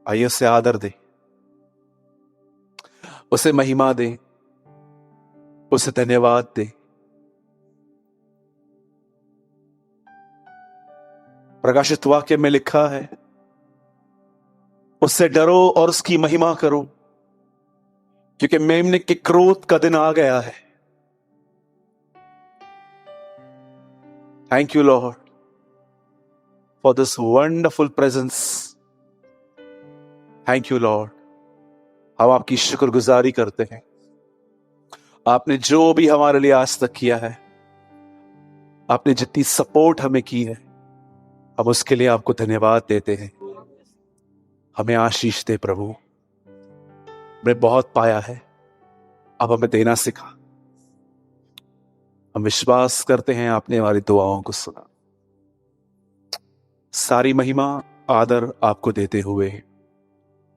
आइए उसे आदर दे, उसे महिमा दे, उसे धन्यवाद दे। प्रकाशित वाक्य में लिखा है, उससे डरो और उसकी महिमा करो, क्योंकि मेमने के क्रोध का दिन आ गया है। Thank you Lord for this wonderful presence. Thank you Lord, हम आपकी शुक्रगुजारी करते हैं। आपने जो भी हमारे लिए आज तक किया है, आपने जितनी सपोर्ट हमें की है, हम उसके लिए आपको धन्यवाद देते हैं। हमें आशीष दे प्रभु। हमने बहुत पाया है, अब हमें देना सिखा। हम विश्वास करते हैं आपने हमारी दुआओं को सुना। सारी महिमा आदर आपको देते हुए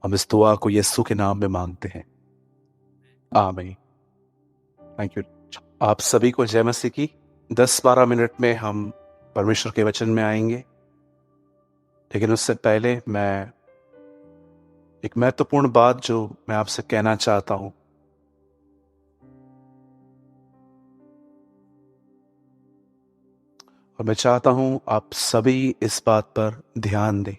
हम इस दुआ को यीशु के नाम में मांगते हैं, आमीन। Thank you. आप सभी को जय मसीह की। 10-12 मिनट में हम परमेश्वर के वचन में आएंगे, लेकिन उससे पहले मैं एक महत्वपूर्ण बात जो मैं आपसे कहना चाहता हूं, और मैं चाहता हूं आप सभी इस बात पर ध्यान दें।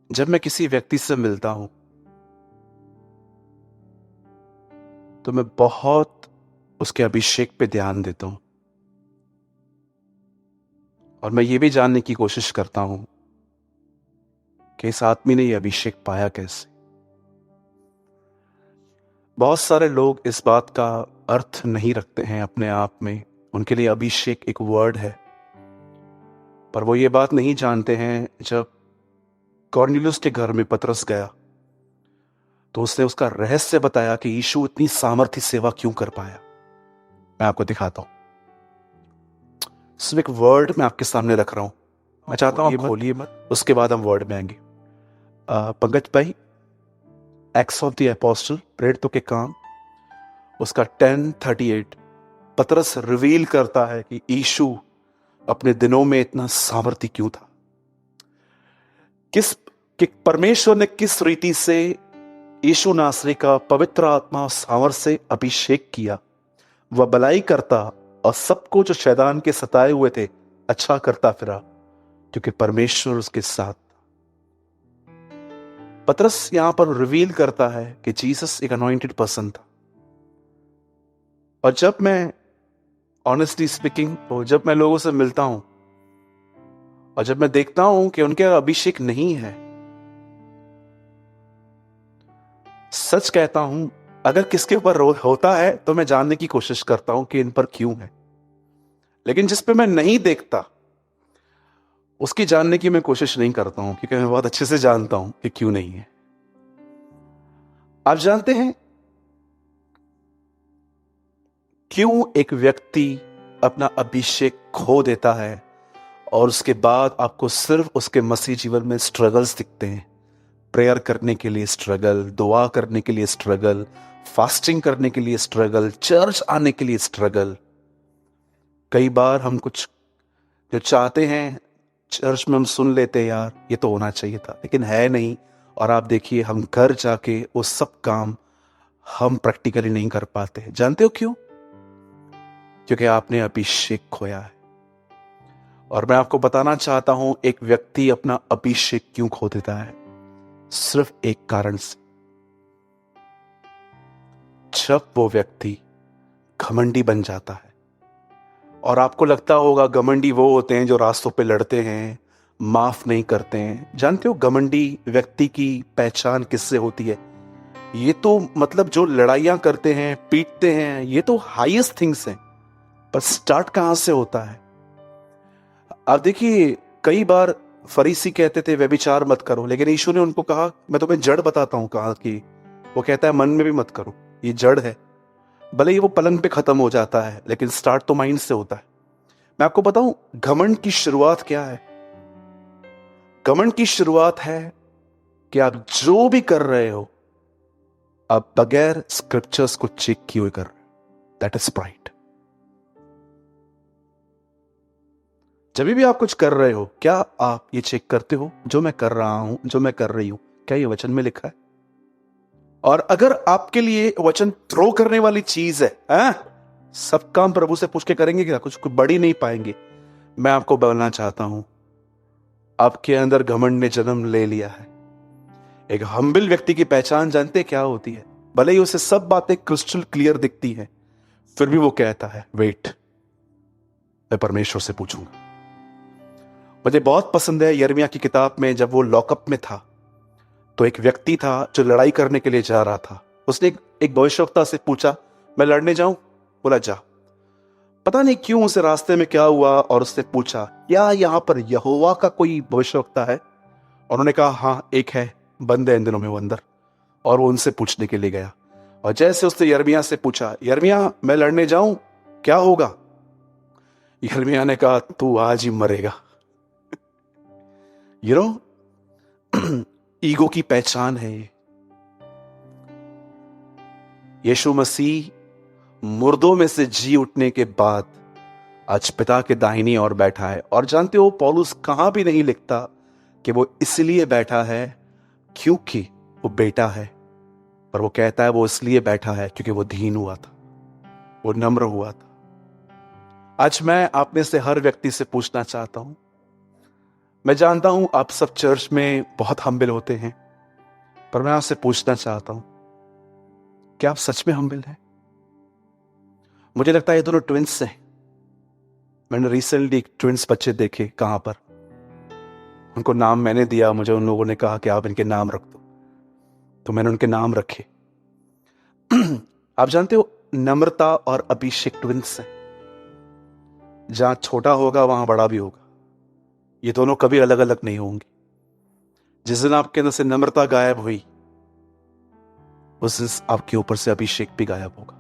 जब मैं किसी व्यक्ति से मिलता हूं तो मैं बहुत उसके अभिषेक पे ध्यान देता हूं, और मैं ये भी जानने की कोशिश करता हूं कि इस आदमी ने ये अभिषेक पाया कैसे। बहुत सारे लोग इस बात का अर्थ नहीं रखते हैं अपने आप में, उनके लिए अभिषेक एक वर्ड है, पर वो ये बात नहीं जानते हैं जब कॉर्नेलियुस के घर में पतरस गया तो उसने उसका रहस्य बताया कि यीशु इतनी सामर्थ्य सेवा क्यों कर पाया। मैं आपको दिखाता हूं। सिर्फ एक वर्ड मैं आपके सामने रख रहा हूं, मैं चाहता हूं आप खोलिए मत, उसके बाद हम वर्ड में आएंगे। पंकज भाई, एक्ट्स ऑफ द अपोस्टल, प्रेरितों के काम, उसका 10:38 पतरस रिवील करता है कि यीशु अपने दिनों में इतना सामर्थ्य क्यों था, कि परमेश्वर ने किस रीति से यीशु नासरी का पवित्र आत्मा और सामर्थ से अभिषेक किया। वह भलाई करता और सबको जो शैतान के सताए हुए थे अच्छा करता फिरा, क्योंकि परमेश्वर उसके साथ। पतरस यहां पर रिवील करता है कि जीसस एक अनॉइंटेड पर्सन था। और जब मैं ऑनेस्टली स्पीकिंग, जब मैं लोगों से मिलता हूं और जब मैं देखता हूं कि उनके अभिषेक नहीं है, सच कहता हूं, अगर किसके ऊपर होता है तो मैं जानने की कोशिश करता हूं कि इन पर क्यों है, लेकिन जिस पे मैं नहीं देखता उसकी जानने की मैं कोशिश नहीं करता हूं, क्योंकि मैं बहुत अच्छे से जानता हूं कि क्यों नहीं है। आप जानते हैं क्यों एक व्यक्ति अपना अभिषेक खो देता है और उसके बाद आपको सिर्फ उसके मसीह जीवन में स्ट्रगल्स दिखते हैं। प्रेयर करने के लिए स्ट्रगल, दुआ करने के लिए स्ट्रगल, फास्टिंग करने के लिए स्ट्रगल, चर्च आने के लिए स्ट्रगल। कई बार हम कुछ जो चाहते हैं चर्च में हम सुन लेते हैं, यार ये तो होना चाहिए था, लेकिन है नहीं। और आप देखिए हम घर जाके वो सब काम हम प्रैक्टिकली नहीं कर पाते। जानते हो क्यों? क्योंकि आपने अभिषेक खोया है। और मैं आपको बताना चाहता हूं एक व्यक्ति अपना अभिषेक क्यों खो देता है, सिर्फ एक कारण से। जब वो व्यक्ति घमंडी बन जाता है। और आपको लगता होगा घमंडी वो होते हैं जो रास्तों पे लड़ते हैं, माफ नहीं करते हैं। जानते हो घमंडी व्यक्ति की पहचान किससे होती है? ये तो मतलब जो लड़ाइयां करते हैं, पीटते हैं, ये तो हाईएस्ट थिंग्स हैं, पर स्टार्ट कहां से होता है? आप देखिए, कई बार फरीसी कहते थे व्यभिचार मत करो, लेकिन यीशु ने उनको कहा मैं तुम्हें जड़ बताता हूं कहा कि। वो कहता है मन में भी मत करो, ये जड़ है। भले ही वो पलंग पे खत्म हो जाता है, लेकिन स्टार्ट तो माइंड से होता है। मैं आपको बताऊं घमंड की शुरुआत क्या है? घमंड की शुरुआत है कि आप जो भी कर रहे हो आप बगैर स्क्रिप्चर्स को चेक किए हुए कर रहे हो। That is pride. जब भी आप कुछ कर रहे हो, क्या आप ये चेक करते हो जो मैं कर रहा हूं, जो मैं कर रही हूं, क्या ये वचन में लिखा है? और अगर आपके लिए वचन थ्रो करने वाली चीज है, सब काम प्रभु से पूछ के करेंगे क्या? कुछ बढ़ ही नहीं पाएंगे। मैं आपको बोलना चाहता हूं, आपके अंदर घमंड ने जन्म ले लिया है। एक हम्बल व्यक्ति की पहचान जानते क्या होती है? भले ही उसे सब बातें क्रिस्टल क्लियर दिखती हैं, फिर भी वो कहता है वेट, मैं परमेश्वर से पूछूंगा। मुझे बहुत पसंद है यिर्मयाह की किताब में, जब वो लॉकअप में था तो एक व्यक्ति था जो लड़ाई करने के लिए जा रहा था। उसने एक भविष्यवक्ता से पूछा, मैं लड़ने जाऊं? बोला जा। पता नहीं क्यों उसे रास्ते में क्या हुआ, और उसने पूछा, क्या यहां पर यहोवा का कोई भविष्यवक्ता है? और उन्होंने कहा, हाँ एक है, बंद है इन दिनों में वो अंदर। और वो उनसे पूछने के लिए गया, और जैसे उसने यिर्मयाह से पूछा, यिर्मयाह मैं लड़ने जाऊं, क्या होगा? यिर्मयाह ने कहा, तू आज ही मरेगा। यू नो ईगो की पहचान है ये। यीशु मसीह मुर्दों में से जी उठने के बाद आज पिता के दाहिनी ओर बैठा है। और जानते हो, पौलुस कहां भी नहीं लिखता कि वो इसलिए बैठा है क्योंकि वो बेटा है, पर वो कहता है वो इसलिए बैठा है क्योंकि वो दीन हुआ था, वो नम्र हुआ था। आज मैं आप में से हर व्यक्ति से पूछना चाहता हूं, मैं जानता हूं आप सब चर्च में बहुत हम्बल होते हैं, पर मैं आपसे पूछना चाहता हूं, क्या आप सच में हम्बल हैं? मुझे लगता है ये दोनों ट्विंस हैं। मैंने रिसेंटली ट्विंस बच्चे देखे, कहां पर, उनको नाम मैंने दिया, मुझे उन लोगों ने कहा कि आप इनके नाम रख दो, तो मैंने उनके नाम रखे। आप जानते हो, नम्रता और अभिषेक ट्विंस हैं। जहां छोटा होगा वहां बड़ा भी होगा, ये दोनों कभी अलग अलग नहीं होंगे। जिस दिन आपके अंदर से नम्रता गायब हुई, उस दिन आपके ऊपर से अभिषेक भी गायब होगा।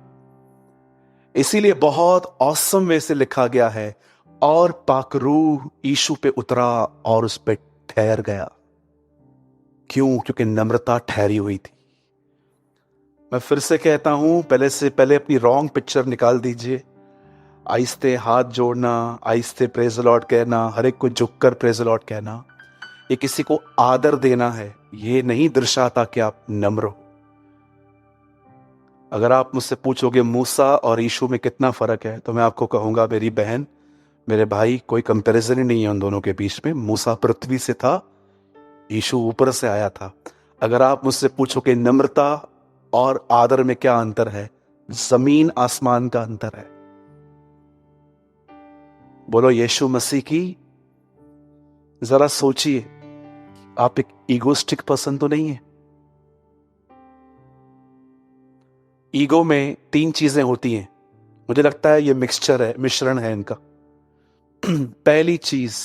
इसीलिए बहुत औसम वे से लिखा गया है, और पाकरूह यीशु पे उतरा और उस पे ठहर गया। क्यों? क्योंकि नम्रता ठहरी हुई थी। मैं फिर से कहता हूं, पहले से पहले अपनी रॉन्ग पिक्चर निकाल दीजिए। आहिस्ते हाथ जोड़ना, आहिस्ते प्रेज द लॉर्ड कहना, हर एक को झुककर प्रेज द लॉर्ड कहना, ये किसी को आदर देना है, ये नहीं दर्शाता कि आप नम्र हो। अगर आप मुझसे पूछोगे मूसा और यीशु में कितना फर्क है, तो मैं आपको कहूंगा, मेरी बहन, मेरे भाई, कोई कंपैरिजन ही नहीं है उन दोनों के बीच में। मूसा पृथ्वी से था, यीशु ऊपर से आया था। अगर आप मुझसे पूछोगे नम्रता और आदर में क्या अंतर है, जमीन आसमान का अंतर है। बोलो यीशु मसीह की। जरा सोचिए, आप एक ईगोस्टिक पर्सन तो नहीं है? ईगो में 3 चीजें होती हैं, मुझे लगता है ये मिक्सचर है, मिश्रण है इनका। पहली चीज,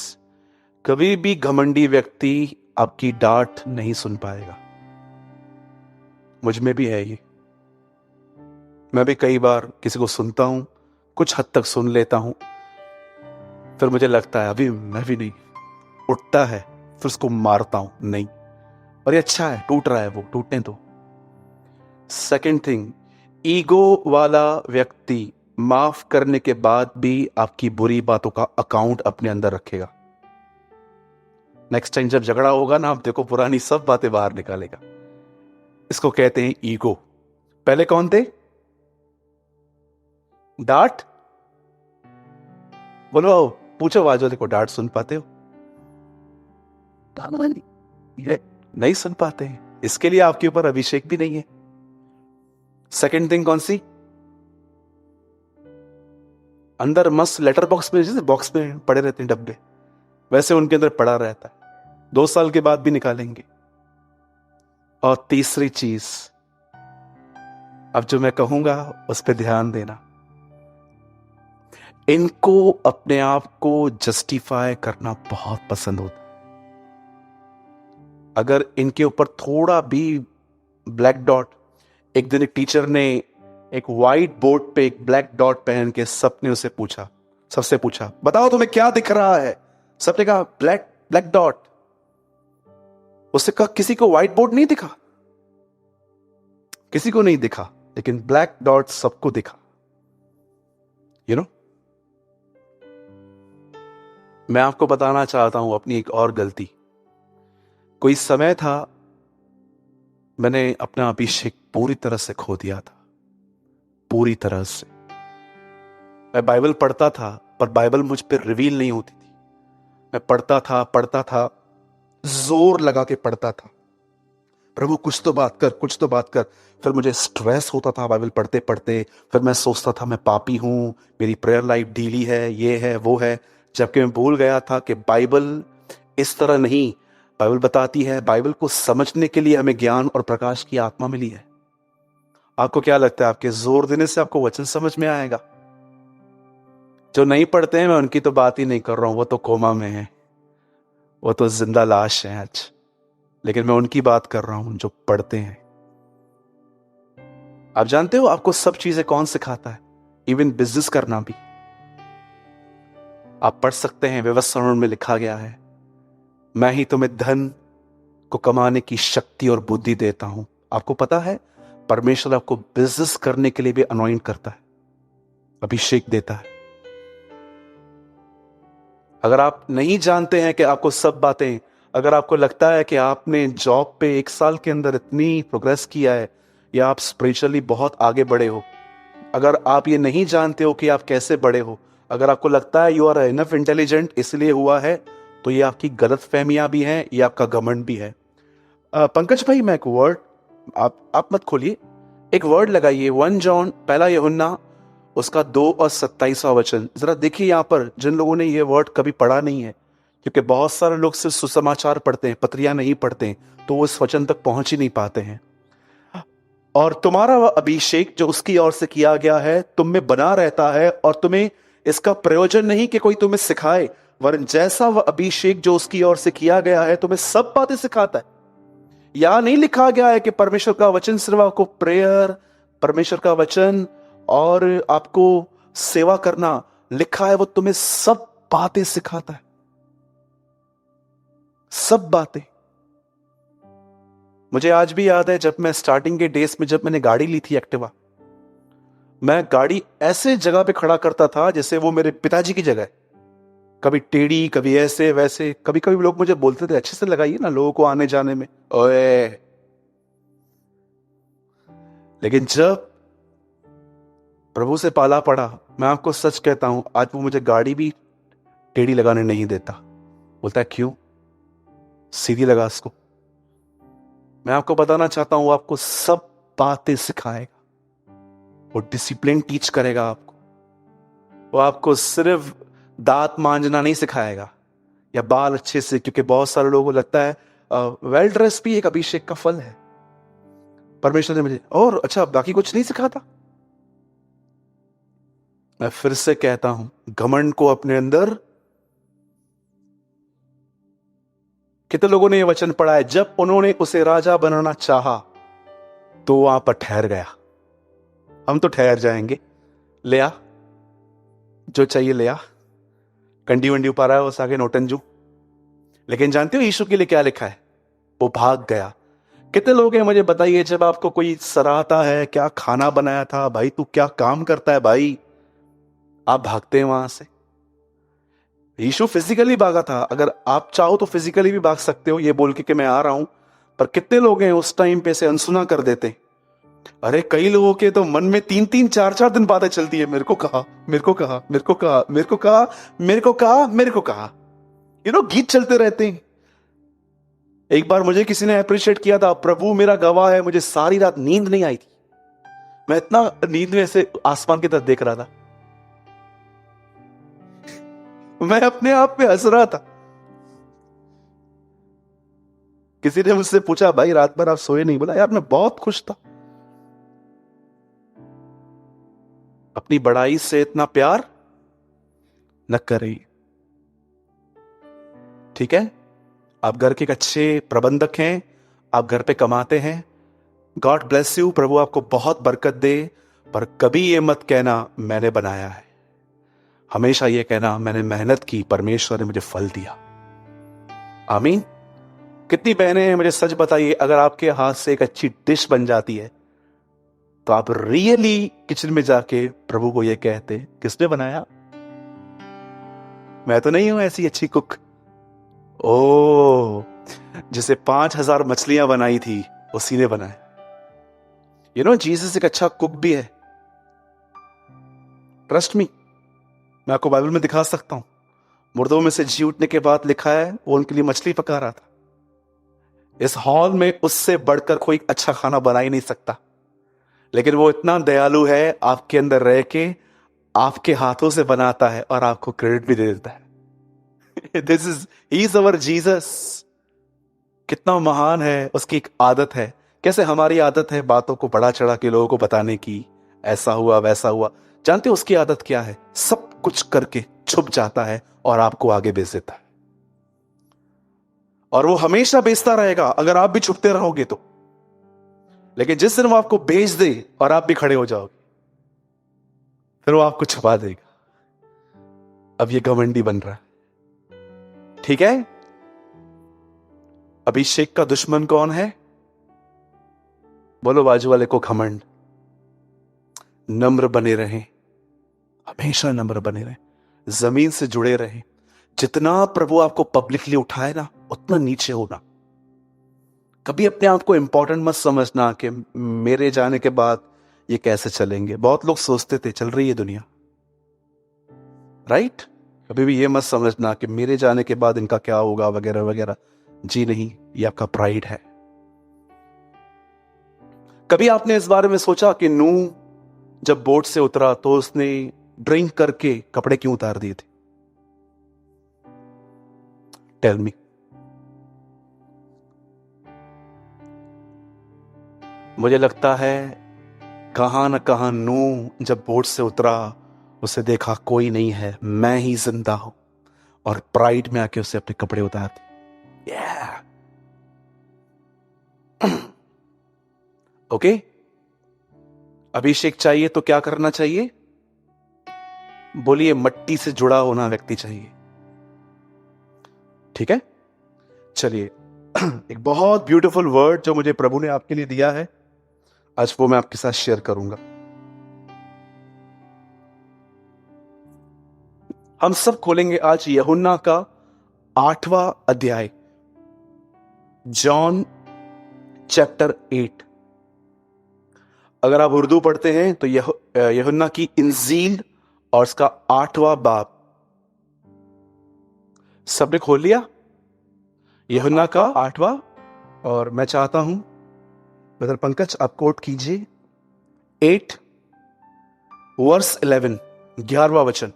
कभी भी घमंडी व्यक्ति आपकी डांट नहीं सुन पाएगा। मुझ में भी है ये। मैं भी कई बार किसी को सुनता हूं, कुछ हद तक सुन लेता हूं, फिर मुझे लगता है अभी मैं भी नहीं, उठता है, फिर उसको मारता हूं, नहीं, और ये अच्छा है, टूट रहा है, वो टूटने दो। सेकंड थिंग, ईगो वाला व्यक्ति माफ करने के बाद भी आपकी बुरी बातों का अकाउंट अपने अंदर रखेगा। नेक्स्ट टाइम जब झगड़ा होगा ना, आप देखो, पुरानी सब बातें बाहर निकालेगा। इसको कहते हैं ईगो। पहले कौन थे? डांट। बोलो, पूछो बाजू देखो, डांट सुन पाते हो? ये नहीं सुन पाते हैं, इसके लिए आपके ऊपर अभिषेक भी नहीं है। सेकंड थिंग कौन सी? अंदर मस्त लेटर बॉक्स में, जैसे बॉक्स में पड़े रहते हैं डब्बे, वैसे उनके अंदर पड़ा रहता है, 2 साल के बाद भी निकालेंगे। और तीसरी चीज, अब जो मैं कहूंगा उस पर ध्यान देना, इनको अपने आप को जस्टिफाई करना बहुत पसंद होता है। अगर इनके ऊपर थोड़ा भी ब्लैक डॉट, एक दिन एक टीचर ने एक व्हाइट बोर्ड पे एक ब्लैक डॉट पहन के सबने उसे पूछा, सबसे पूछा, बताओ तुम्हें क्या दिख रहा है? सबने कहा ब्लैक ब्लैक डॉट। उससे कहा, किसी को व्हाइट बोर्ड नहीं दिखा? किसी को नहीं दिखा, लेकिन ब्लैक डॉट सबको दिखा। यू नो, मैं आपको बताना चाहता हूं अपनी एक और गलती। कोई समय था, मैंने अपना अभिषेक पूरी तरह से खो दिया था, पूरी तरह से। मैं बाइबल पढ़ता था, पर बाइबल मुझ पर रिवील नहीं होती थी। मैं पढ़ता था, जोर लगा के पढ़ता था, प्रभु कुछ तो बात कर, कुछ तो बात कर। फिर मुझे स्ट्रेस होता था बाइबल पढ़ते पढ़ते। फिर मैं सोचता था मैं पापी हूं, मेरी प्रेयर लाइफ ढीली है, ये है वो है। जबकि मैं भूल गया था कि बाइबल इस तरह नहीं। बाइबल बताती है, बाइबल को समझने के लिए हमें ज्ञान और प्रकाश की आत्मा मिली है। आपको क्या लगता है, आपके जोर देने से आपको वचन समझ में आएगा? जो नहीं पढ़ते हैं, मैं उनकी तो बात ही नहीं कर रहा हूं, वो तो कोमा में है, वो तो जिंदा लाश है आज। लेकिन मैं उनकी बात कर रहा हूं जो पढ़ते हैं। आप जानते हो आपको सब चीजें कौन सिखाता है? इवन बिजनेस करना भी। आप पढ़ सकते हैं, व्यवस्था में लिखा गया है, मैं ही तुम्हें धन को कमाने की शक्ति और बुद्धि देता हूं। आपको पता है, परमेश्वर आपको बिजनेस करने के लिए भी अनॉइंट करता है, अभिषेक देता है। अगर आप नहीं जानते हैं कि आपको सब बातें, अगर आपको लगता है कि आपने जॉब पे 1 साल के अंदर इतनी प्रोग्रेस किया है, या आप स्पिरिचुअली बहुत आगे बढ़े हो, अगर आप ये नहीं जानते हो कि आप कैसे बड़े हो, अगर आपको लगता है यू आर इनफ इंटेलिजेंट इसलिए हुआ है, तो ये आपकी गलत फहमियां भी हैं, ये आपका घमंड भी है। पंकज भाई, मैं एक वर्ड, आप मत खोलिए, एक वर्ड लगाइए, 1 जॉन पहला यूहन्ना उसका 2 और 27वां वचन। जरा देखिए यहाँ पर, जिन लोगों ने ये वर्ड कभी पढ़ा नहीं है, क्योंकि बहुत सारे लोग सिर्फ सुसमाचार पढ़ते हैं, पत्रियां नहीं पढ़ते हैं, तो वो इस वचन तक पहुंच ही नहीं पाते हैं। और तुम्हारा वह अभिषेक जो उसकी ओर से किया गया है तुम में बना रहता है, और तुम्हें इसका प्रयोजन नहीं कि कोई तुम्हें सिखाए, वरन जैसा वह अभिषेक जो उसकी ओर से किया गया है तुम्हें सब बातें सिखाता है। यहां नहीं लिखा गया है कि परमेश्वर का वचन सिर्फ आपको प्रेयर, परमेश्वर का वचन और आपको सेवा करना, लिखा है वो तुम्हें सब बातें सिखाता है, सब बातें। मुझे आज भी याद है, जब मैं स्टार्टिंग के डेज में, जब मैंने गाड़ी ली थी एक्टिवा, मैं गाड़ी ऐसे जगह पे खड़ा करता था जैसे वो मेरे पिताजी की जगह है। कभी टेढ़ी, कभी ऐसे वैसे। कभी कभी लोग मुझे बोलते थे, अच्छे से लगाइए ना लोगों को आने जाने में, ओए। लेकिन जब प्रभु से पाला पड़ा, मैं आपको सच कहता हूं, आज वो मुझे गाड़ी भी टेढ़ी लगाने नहीं देता। बोलता है क्यों, सीधी लगा इसको। मैं आपको बताना चाहता हूं, वो आपको सब बातें सिखाएगा, वो डिसिप्लिन टीच करेगा आपको। वो आपको सिर्फ दांत मांजना नहीं सिखाएगा, या बाल अच्छे से, क्योंकि बहुत सारे लोगों को लगता है वेल ड्रेस भी एक अभिषेक का फल है। परमेश्वर ने मुझे और अच्छा बाकी कुछ नहीं सिखाता। मैं फिर से कहता हूं, घमंड को अपने अंदर, कितने लोगों ने यह वचन पढ़ा है, जब उन्होंने उसे राजा बनाना चाहा तो वहां पर ठहर गया। हम तो ठहर जाएंगे, ले आ जो चाहिए ले आ, कंडी वंडी पा रहा है उस आगे नोटंजू। लेकिन जानते हो यीशु के लिए क्या लिखा है? वो भाग गया। कितने लोग हैं मुझे बताइए, जब आपको कोई सराहता है, क्या खाना बनाया था भाई, तू क्या काम करता है भाई, आप भागते हैं वहां से। यीशु फिजिकली भागा था, अगर आप चाहो तो फिजिकली भी भाग सकते हो, ये बोल के कि मैं आ रहा हूं। पर कितने लोग हैं उस टाइम पे से अनसुना कर देते। अरे कई लोगों के तो मन में 3-3 4-4 दिन बातें चलती है, मेरे को कहा, मेरे को कहा, मेरे को कहा, मेरे को कहा, मेरे को कहा, मेरे को कहा, गीत चलते रहते हैं। एक बार मुझे किसी ने अप्रिशिएट किया था, प्रभु मेरा गवाह है, मुझे सारी रात नींद नहीं आई थी। मैं इतना नींद में ऐसे आसमान की तरफ देख रहा था, मैं अपने आप में हंस रहा था। किसी ने मुझसे पूछा, भाई रात भर आप सोए नहीं? बोला यार मैं बहुत खुश था। अपनी बड़ाई से इतना प्यार न करें, ठीक है? आप घर के एक अच्छे प्रबंधक हैं, आप घर पे कमाते हैं, गॉड ब्लेस यू, प्रभु आपको बहुत बरकत दे। पर कभी ये मत कहना मैंने बनाया है, हमेशा ये कहना मैंने मेहनत की, परमेश्वर ने मुझे फल दिया। आमीन। कितनी बहनें हैं मुझे सच बताइए, अगर आपके हाथ से एक अच्छी डिश बन जाती है तो आप रियली किचन में जाके प्रभु को ये कहते, किसने बनाया? मैं तो नहीं हूं ऐसी अच्छी कुक। ओ, जिसे 5,000 मछलियां बनाई थी उसी ने बनाया। जीसस एक अच्छा कुक भी है। ट्रस्ट मी, मैं आपको बाइबल में दिखा सकता हूं। मुर्दों में से जी उठने के बाद लिखा है वो उनके लिए मछली पका रहा था। इस हॉल में उससे बढ़कर कोई अच्छा खाना बना ही नहीं सकता, लेकिन वो इतना दयालु है, आपके अंदर रह के आपके हाथों से बनाता है और आपको क्रेडिट भी दे देता है। He is our Jesus. कितना महान है, उसकी एक आदत है। कैसे हमारी आदत है बातों को बढ़ा चढ़ा के लोगों को बताने की, ऐसा हुआ वैसा हुआ। जानते हो उसकी आदत क्या है? सब कुछ करके छुप जाता है और आपको आगे भेज देता है। और वो हमेशा बेचता रहेगा अगर आप भी छुपते रहोगे तो। लेकिन जिस दिन वो आपको बेच दे और आप भी खड़े हो जाओगे, फिर वो आपको छुपा देगा। अब ये घमंडी बन रहा है, ठीक है। अभिषेक का दुश्मन कौन है? बोलो बाजू वाले को, घमंड। नम्र बने रहें, हमेशा नम्र बने रहें, जमीन से जुड़े रहें। जितना प्रभु आपको पब्लिकली उठाए ना, उतना नीचे होना। कभी अपने आप को इंपॉर्टेंट मत समझना कि मेरे जाने के बाद ये कैसे चलेंगे। बहुत लोग सोचते थे चल रही है दुनिया, राइट। कभी भी ये मत समझना कि मेरे जाने के बाद इनका क्या होगा वगैरह वगैरह। जी नहीं, ये आपका प्राइड है। कभी आपने इस बारे में सोचा कि नूह जब बोट से उतरा तो उसने ड्रिंक करके कपड़े क्यों उतार दिए थे? Tell me. मुझे लगता है कहां न कहां नूह जब बोट से उतरा, उसे देखा कोई नहीं है, मैं ही जिंदा हूं, और प्राइड में आके उसे अपने कपड़े उतार दिए। ओके। अभिषेक चाहिए तो क्या करना चाहिए? बोलिए, मट्टी से जुड़ा होना व्यक्ति चाहिए, ठीक है। चलिए, एक बहुत ब्यूटीफुल वर्ड जो मुझे प्रभु ने आपके लिए दिया है, आज वो मैं आपके साथ शेयर करूंगा। हम सब खोलेंगे आज यूहन्ना का 8वां अध्याय, जॉन चैप्टर 8। अगर आप उर्दू पढ़ते हैं तो यूहन्ना की इंजील और उसका 8वां बाब। सबने खोल लिया यूहन्ना का 8वां? और मैं चाहता हूं ब्रदर पंकज आप कोट कीजिए 8 वर्स 11, 11वां वचन।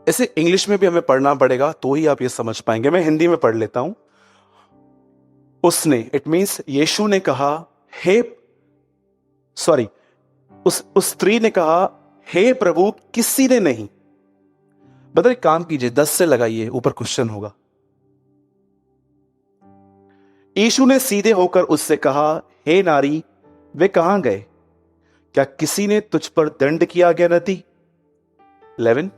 इसे इंग्लिश में भी हमें पढ़ना पड़ेगा तो ही आप ये समझ पाएंगे। मैं हिंदी में पढ़ लेता हूं। उसने, इट मींस यीशु ने कहा, हे सॉरी उस स्त्री ने कहा, हे प्रभु, किसी ने नहीं। बता एक काम कीजिए, 10 से लगाइए, ऊपर क्वेश्चन होगा। यीशु ने सीधे होकर उससे कहा, हे नारी, वे कहां गए? क्या किसी ने तुझ पर दंड किया गया नहीं? 11।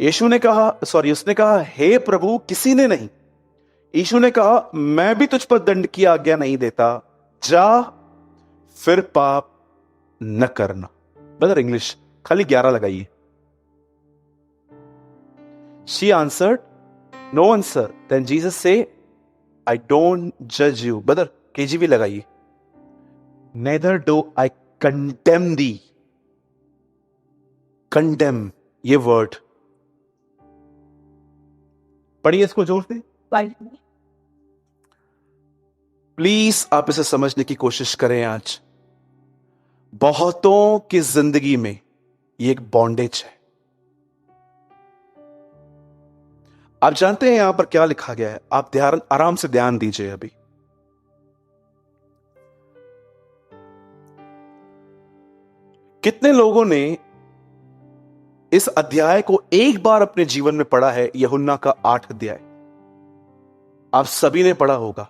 यीशु ने कहा, उसने कहा, हे प्रभु, किसी ने नहीं। यीशु ने कहा, मैं भी तुझ पर दंड की आज्ञा नहीं देता, जा फिर पाप न करना। ब्रदर इंग्लिश खाली 11 लगाइए। She answered, no answer. Then Jesus said, I don't जज यू। ब्रदर केजीवी लगाइए। Neither do I condemn thee. Condemn, ये वर्ड पढ़िए इसको जोर से। प्लीज आप इसे समझने की कोशिश करें। आज बहुतों की जिंदगी में ये एक बॉन्डेज है। आप जानते हैं यहां पर क्या लिखा गया है? आप ध्यान, आराम से ध्यान दीजिए। अभी कितने लोगों ने इस अध्याय को एक बार अपने जीवन में पढ़ा है? यूहन्ना का 8 अध्याय आप सभी ने पढ़ा होगा।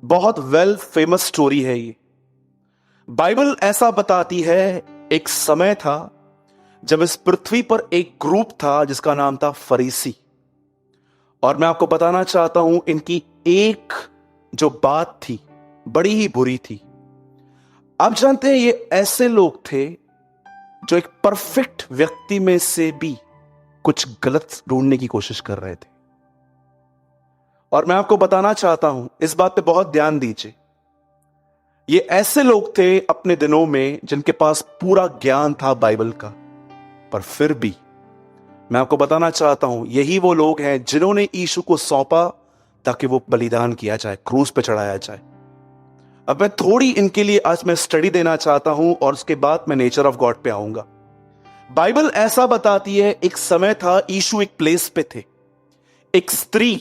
बहुत वेल फेमस स्टोरी है ये। बाइबल ऐसा बताती है, एक समय था जब इस पृथ्वी पर एक ग्रुप था जिसका नाम था फरीसी। और मैं आपको बताना चाहता हूं, इनकी एक जो बात थी बड़ी ही बुरी थी। आप जानते हैं ये ऐसे लोग थे जो एक परफेक्ट व्यक्ति में से भी कुछ गलत ढूंढने की कोशिश कर रहे थे। और मैं आपको बताना चाहता हूं, इस बात पे बहुत ध्यान दीजिए। ये ऐसे लोग थे अपने दिनों में जिनके पास पूरा ज्ञान था बाइबल का, पर फिर भी मैं आपको बताना चाहता हूं, यही वो लोग हैं जिन्होंने यीशु को सौंपा ताकि वो बलिदान किया जाए, क्रूस पे चढ़ाया जाए। अब मैं थोड़ी इनके लिए आज मैं स्टडी देना चाहता हूं और उसके बाद मैं नेचर ऑफ गॉड पे आऊंगा। बाइबल ऐसा बताती है, एक समय था, यीशु एक प्लेस पे थे, एक स्त्री,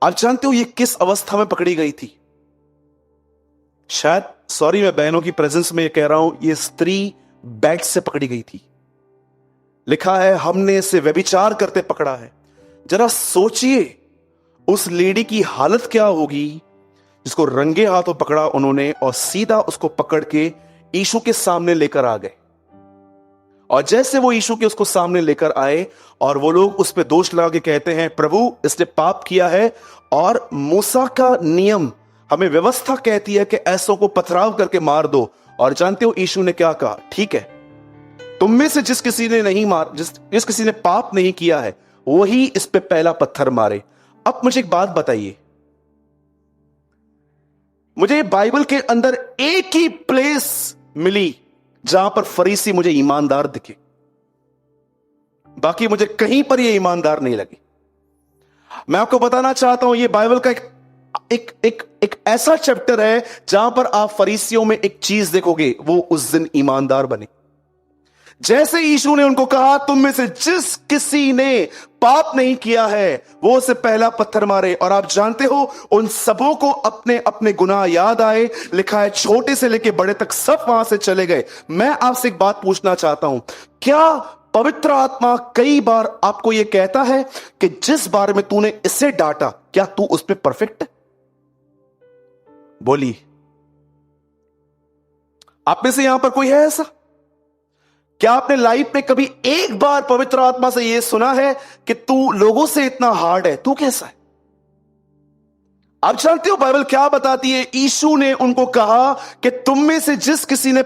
आप जानते हो ये किस अवस्था में पकड़ी गई थी? शायद, सॉरी मैं बहनों की प्रेजेंस में ये कह रहा हूं, ये स्त्री बैग से पकड़ी गई थी। लिखा है हमने इसे व्यभिचार करते पकड़ा है। जरा सोचिए उस लेडी की हालत क्या होगी जिसको रंगे हाथों पकड़ा उन्होंने और सीधा उसको पकड़ के यीशु के सामने लेकर आ गए। और जैसे वो यीशु के उसको सामने लेकर आए और वो लोग उस पर दोष लगा के कहते हैं, प्रभु इसने पाप किया है और मूसा का नियम, हमें व्यवस्था कहती है कि ऐसों को पथराव करके मार दो। और जानते हो यीशु ने क्या कहा? ठीक है, तुम में से जिस किसी ने पाप नहीं किया है वही इस पे पहला पत्थर मारे। अब मुझे एक बात बताइए, मुझे बाइबल के अंदर एक ही प्लेस मिली जहां पर फरीसी मुझे ईमानदार दिखे, बाकी मुझे कहीं पर ये ईमानदार नहीं लगे। मैं आपको बताना चाहता हूं, ये बाइबल का एक ऐसा चैप्टर है जहां पर आप फरीसियों में एक चीज देखोगे, वो उस दिन ईमानदार बने। जैसे यीशु ने उनको कहा, तुम में से जिस किसी ने पाप नहीं किया है वो उसे पहला पत्थर मारे। और आप जानते हो उन सबों को अपने अपने गुनाह याद आए। लिखा है छोटे से लेके बड़े तक सब वहां से चले गए। मैं आपसे एक बात पूछना चाहता हूं, क्या पवित्र आत्मा कई बार आपको यह कहता है कि जिस बारे में तूने इसे डांटा, क्या तू उस पर परफेक्ट है? बोलिए, आप में से यहां पर कोई है ऐसा? क्या आपने लाइफ में कभी एक बार पवित्र आत्मा से यह सुना है कि तू लोगों से इतना हार्ड है, तू कैसा है? आप जानते हो बाइबल क्या बताती है? यीशु ने उनको कहा कि तुम में से जिस किसी ने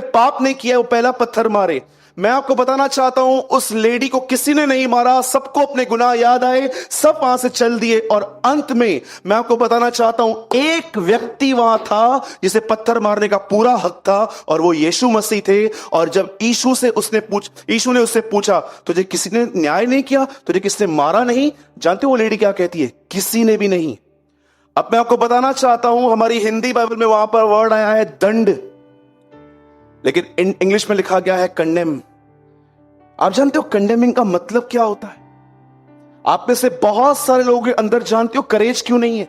पाप नहीं किया वो पहला पत्थर मारे। मैं आपको बताना चाहता हूं, उस लेडी को किसी ने नहीं मारा, सबको अपने गुनाह याद आए, सब वहां से चल दिए। और अंत में मैं आपको बताना चाहता हूं, एक व्यक्ति वहां था जिसे पत्थर मारने का पूरा हक था, और वो यीशु मसीह थे। और जब यीशु ने उससे पूछा, तुझे किसी ने न्याय नहीं किया, तुझे किसने मारा नहीं? जानते हो वो लेडी क्या कहती है? किसी ने भी नहीं। अब मैं आपको बताना चाहता हूं, हमारी हिंदी बाइबल में वहां पर वर्ड आया है दंड, लेकिन इंग्लिश में लिखा गया है कंडेम। आप जानते हो कंडेमिंग का मतलब क्या होता है? आप में से बहुत सारे लोगों के अंदर जानते हो करेज क्यों नहीं है?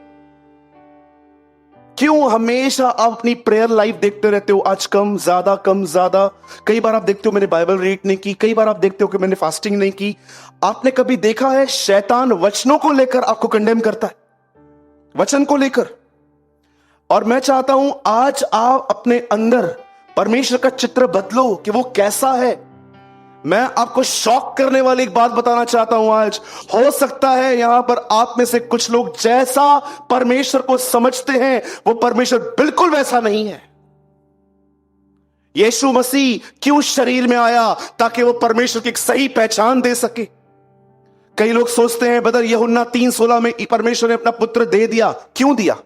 क्यों हमेशा आप अपनी प्रेयर लाइफ देखते रहते हो, आज कम ज्यादा कम ज्यादा। कई बार आप देखते हो मैंने बाइबल रीड नहीं की, कई बार आप देखते हो कि मैंने फास्टिंग नहीं की। आपने कभी देखा है शैतान वचनों को लेकर आपको कंडेम करता है, वचन को लेकर? और मैं चाहता हूं आज आप अपने अंदर परमेश्वर का चित्र बदलो कि वो कैसा है। मैं आपको शॉक करने वाली एक बात बताना चाहता हूं आज। हो सकता है यहां पर आप में से कुछ लोग जैसा परमेश्वर को समझते हैं वो परमेश्वर बिल्कुल वैसा नहीं है। यीशु मसीह क्यों शरीर में आया? ताकि वो परमेश्वर की एक सही पहचान दे सके। कई लोग सोचते हैं बदर यूहन्ना 3:16 में परमेश्वर ने अपना पुत्र दे दिया। क्यों दिया?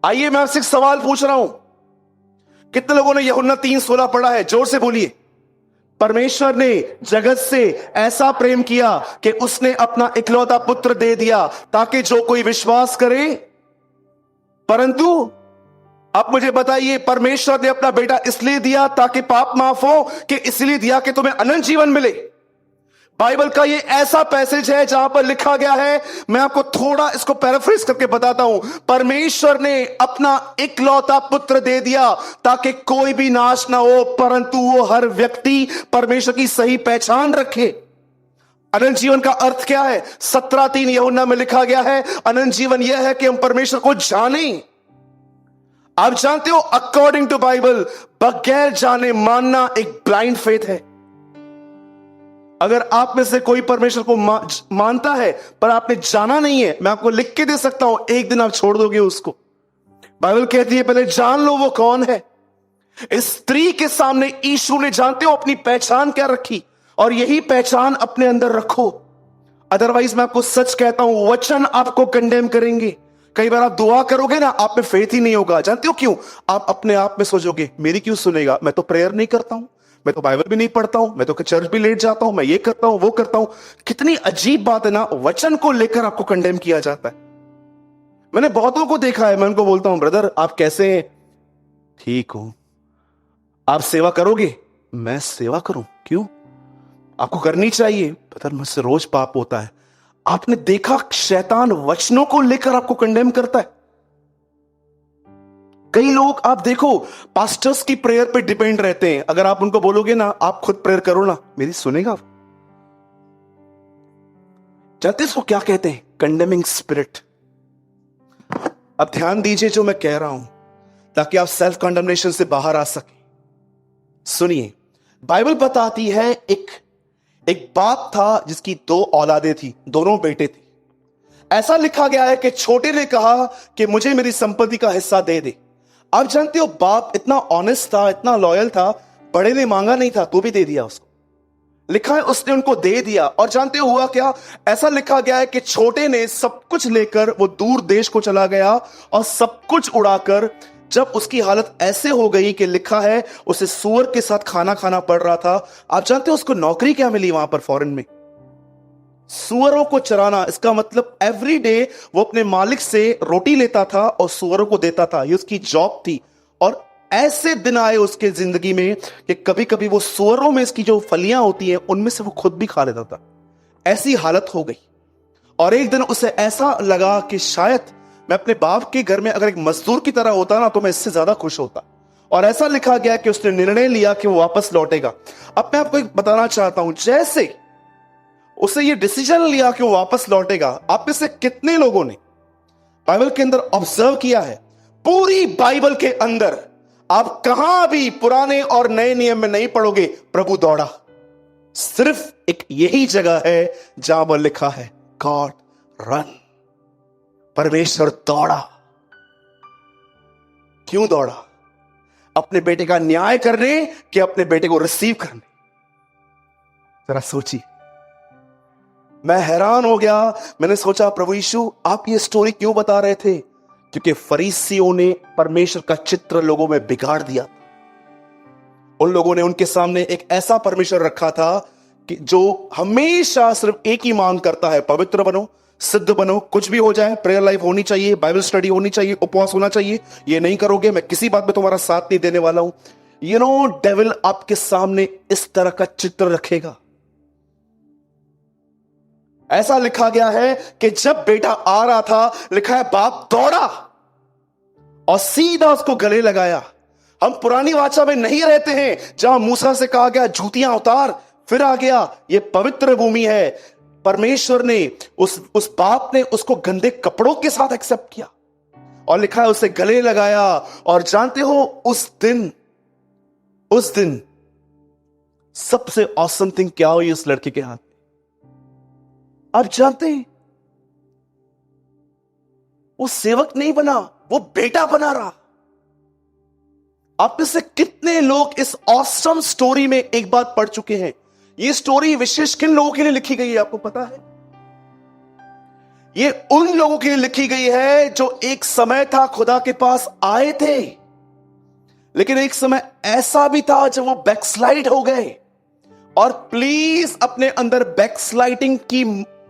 आइए मैं आपसे एक सवाल पूछ रहा हूं, कितने लोगों ने यूहन्ना 3:16 पढ़ा है? जोर से बोलिए। परमेश्वर ने जगत से ऐसा प्रेम किया कि उसने अपना इकलौता पुत्र दे दिया ताकि जो कोई विश्वास करे। परंतु अब मुझे बताइए, परमेश्वर ने अपना बेटा इसलिए दिया ताकि पाप माफ हो कि इसलिए दिया कि तुम्हें अनंत जीवन मिले? बाइबल का ये ऐसा पैसेज है जहां पर लिखा गया है, मैं आपको थोड़ा इसको पैराफ्रेज करके बताता हूं। परमेश्वर ने अपना इकलौता पुत्र दे दिया ताकि कोई भी नाश ना हो, परंतु वो हर व्यक्ति परमेश्वर की सही पहचान रखे। अनंत जीवन का अर्थ क्या है? 17:3 यूहन्ना में लिखा गया है, अनंत जीवन यह है कि हम परमेश्वर को जानें। आप जानते हो अकॉर्डिंग टू बाइबल बगैर जाने मानना एक ब्लाइंड फेथ है। अगर आप में से कोई परमेश्वर को मानता है पर आपने जाना नहीं है, मैं आपको लिख के दे सकता हूं, एक दिन आप छोड़ दोगे उसको। बाइबल कहती है पहले जान लो वो कौन है। इस स्त्री के सामने यीशु ने, जानते हो, अपनी पहचान क्या रखी, और यही पहचान अपने अंदर रखो। अदरवाइज मैं आपको सच कहता हूं, वचन आपको कंडेम करेंगे। कई बार आप दुआ करोगे ना, आप में फेथ ही नहीं होगा। जानते हो क्यों? आप अपने आप में सोचोगे मेरी क्यों सुनेगा, मैं तो प्रेयर नहीं करता हूं, मैं तो बाइबल भी नहीं पढ़ता हूं, मैं तो चर्च भी लेट जाता हूं, मैं ये करता हूं वो करता हूं। कितनी अजीब बात है ना, वचन को लेकर आपको कंडेम किया जाता है। मैंने बहुतों को देखा है, मैं उनको बोलता हूं ब्रदर आप कैसे हैं? ठीक हूं। आप सेवा करोगे? मैं सेवा करूं? क्यों? आपको करनी चाहिए। ब्रदर मुझसे रोज पाप होता है। आपने देखा शैतान वचनों को लेकर आपको कंडेम करता है। कई लोग आप देखो पास्टर्स की प्रेयर पे डिपेंड रहते हैं। अगर आप उनको बोलोगे ना आप खुद प्रेयर करो ना, मेरी सुनेगा? जानते इसको क्या कहते हैं? Condemning spirit. अब ध्यान दीजिए जो मैं कह रहा हूं, ताकि आप सेल्फ कंडेमनेशन से बाहर आ सके। सुनिए, बाइबल बताती है एक बाप था जिसकी 2 औलादें थी, दोनों बेटे थे। ऐसा लिखा गया है कि छोटे ने कहा कि मुझे मेरी संपत्ति का हिस्सा दे दे। आप जानते हो बाप इतना ऑनेस्ट था, इतना लॉयल था, बड़े ने मांगा नहीं था तो भी दे दिया उसको। लिखा है उसने उनको दे दिया। और जानते हो हुआ क्या? ऐसा लिखा गया है कि छोटे ने सब कुछ लेकर वो दूर देश को चला गया और सब कुछ उड़ाकर, जब उसकी हालत ऐसे हो गई कि लिखा है उसे सूअर के साथ खाना खाना पड़ रहा था। आप जानते हो उसको नौकरी क्या मिली वहां पर फॉरेन में? सूअरों को चराना। इसका मतलब एवरी डे वो अपने मालिक से रोटी लेता था और सूअरों को देता था, ये उसकी जॉब थी। और ऐसे दिन आए उसके जिंदगी में कि कभी कभी वो सूअरों में इसकी जो फलियां होती हैं उनमें से वो खुद भी खा लेता था। ऐसी हालत हो गई। और एक दिन उसे ऐसा लगा कि शायद मैं अपने बाप के घर में अगर एक मजदूर की तरह होता ना तो मैं इससे ज्यादा खुश होता। और ऐसा लिखा गया कि उसने निर्णय लिया कि वो वापस लौटेगा। अब मैं आपको एक बताना चाहता हूं, जैसे उसे ये डिसीजन लिया कि वो वापस लौटेगा, आप में से कितने लोगों ने बाइबल के अंदर ऑब्जर्व किया है? पूरी बाइबल के अंदर आप कहां भी पुराने और नए नियम में नहीं पढ़ोगे प्रभु दौड़ा। सिर्फ एक यही जगह है जहां पर लिखा है गॉड रन। परमेश्वर दौड़ा। क्यों दौड़ा? अपने बेटे का न्याय करने कि अपने बेटे को रिसीव करने? जरा सोचिए। मैं हैरान हो गया। मैंने सोचा प्रभु यीशु आप ये स्टोरी क्यों बता रहे थे? क्योंकि फरीसियों ने परमेश्वर का चित्र लोगों में बिगाड़ दिया। उन लोगों ने उनके सामने एक ऐसा परमेश्वर रखा था कि जो हमेशा सिर्फ एक ही मांग करता है, पवित्र बनो, सिद्ध बनो, कुछ भी हो जाए, प्रेयर लाइफ होनी चाहिए, बाइबल स्टडी होनी चाहिए, उपवास होना चाहिए। ये नहीं करोगे मैं किसी बात में तुम्हारा साथ नहीं देने वाला हूं। यू नो, डेविल आपके सामने इस तरह का चित्र रखेगा। ऐसा लिखा गया है कि जब बेटा आ रहा था, लिखा है बाप दौड़ा और सीधा उसको गले लगाया। हम पुरानी वाचा में नहीं रहते हैं जहां मूसा से कहा गया जूतियां उतार, फिर आ गया। ये पवित्र भूमि है। परमेश्वर ने उस बाप ने उसको गंदे कपड़ों के साथ एक्सेप्ट किया और लिखा है उसे गले लगाया। और जानते हो उस दिन सबसे ऑसम थिंग क्या हुई उस लड़के के हाथ? आप जानते हैं वो सेवक नहीं बना, वो बेटा बना रहा। आप में से कितने लोग इस ऑसम स्टोरी में एक बात पढ़ चुके हैं? ये स्टोरी विशेष किन लोगों के लिए लिखी गई है आपको पता है? ये उन लोगों के लिए लिखी गई है जो एक समय था खुदा के पास आए थे, लेकिन एक समय ऐसा भी था जब वो बैकस्लाइड हो गए। और प्लीज अपने अंदर बैकस्लाइडिंग की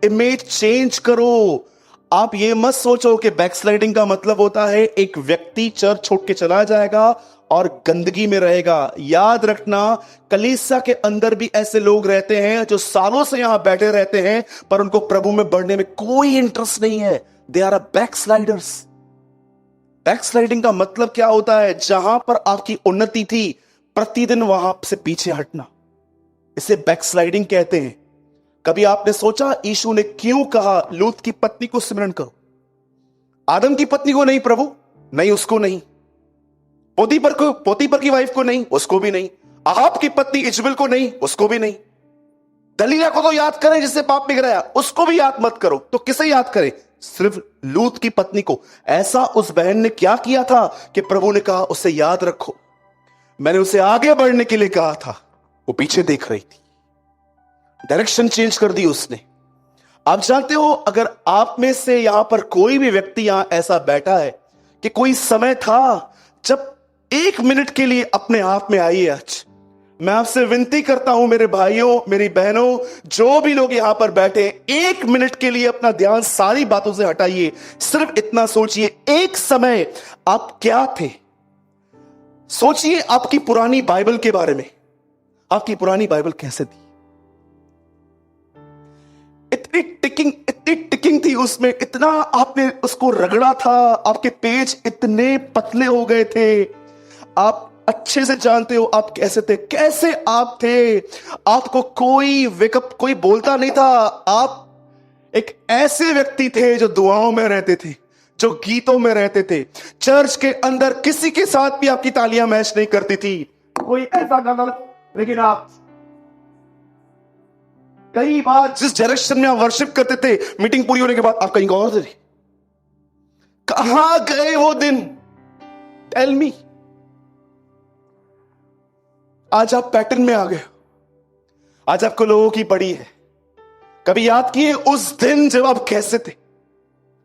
इमेज चेंज करो। आप ये मत सोचो कि बैकस्लाइडिंग का मतलब होता है एक व्यक्ति चर्च छोड़ के चला जाएगा और गंदगी में रहेगा। याद रखना, कलीसिया के अंदर भी ऐसे लोग रहते हैं जो सालों से यहां बैठे रहते हैं पर उनको प्रभु में बढ़ने में कोई इंटरेस्ट नहीं है। They are a बैकस्लाइडर्स। बैकस्लाइडिंग का मतलब क्या होता है? जहां पर आपकी उन्नति थी प्रतिदिन वहां से पीछे हटना, इसे बैकस्लाइडिंग कहते हैं। कभी आपने सोचा यीशु ने क्यों कहा लूत की पत्नी को स्मरण करो? आदम की पत्नी को नहीं प्रभु, नहीं उसको नहीं, पोतीपर की वाइफ को नहीं, उसको भी नहीं, अहाब की पत्नी इजबेल को नहीं, उसको भी नहीं, दलीला को तो याद करें जिससे पाप बिगड़ाया, उसको भी याद मत करो। तो किसे याद करें? सिर्फ लूत की पत्नी को। ऐसा उस बहन ने क्या किया था कि प्रभु ने कहा उसे याद रखो, मैंने उसे आगे बढ़ने के लिए कहा था। वो पीछे देख रही थी, डायरेक्शन चेंज कर दी उसने। आप जानते हो, अगर आप में से यहां पर कोई भी व्यक्ति यहां ऐसा बैठा है कि कोई समय था जब 1 मिनट के लिए अपने आप में आइए। आज मैं आपसे विनती करता हूं, मेरे भाइयों मेरी बहनों, जो भी लोग यहां पर बैठे, 1 मिनट के लिए अपना ध्यान सारी बातों से हटाइए। सिर्फ इतना सोचिए, एक समय आप क्या थे। सोचिए आपकी पुरानी बाइबल के बारे में। आपकी पुरानी बाइबल कैसे थी? इतनी टिकिंग थी उसमें, इतना आपने उसको रगड़ा था, आपके पेज इतने पतले हो गए थे। आप अच्छे से जानते हो आप कैसे थे, कैसे आप थे। आपको कोई बोलता नहीं था। आप एक ऐसे व्यक्ति थे जो दुआओं में रहते थे, जो गीतों में रहते थे। चर्च के अंदर किसी के साथ भी आपकी तालियां मैच नहीं करती थी। कोई ऐसा गाना, लेकिन आप कई बार जिस डायरेक्शन में आप वर्शिप करते थे, मीटिंग पूरी होने के बाद आप कहीं और थे। कहां गए वो दिन? Tell me. आज आप पैटर्न में आ गए। आज आपको लोगों की पड़ी है। कभी याद किए उस दिन जब आप कैसे थे?